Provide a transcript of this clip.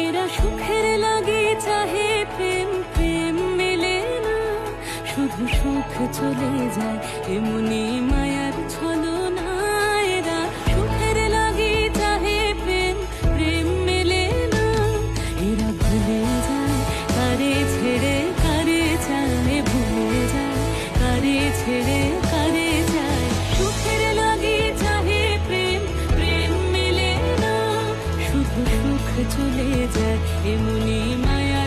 এরা সুখের লাগে চাহে প্রেম, প্রেম মেলে না, শুধু সুখ চলে যায় এমনি মায়ার ছলনা। এরা সুখের লাগে চাহে প্রেম, প্রেম মেলে না, এরা ভুলে যায় কারে ছেড়ে কারে চায়, ভুলে যায় কারে ছেড়ে কারে যায়। সুখের লাগে চাহে প্রেম, প্রেম মেলে না, শুধু সুখ চলে যায় এমনি মায়া।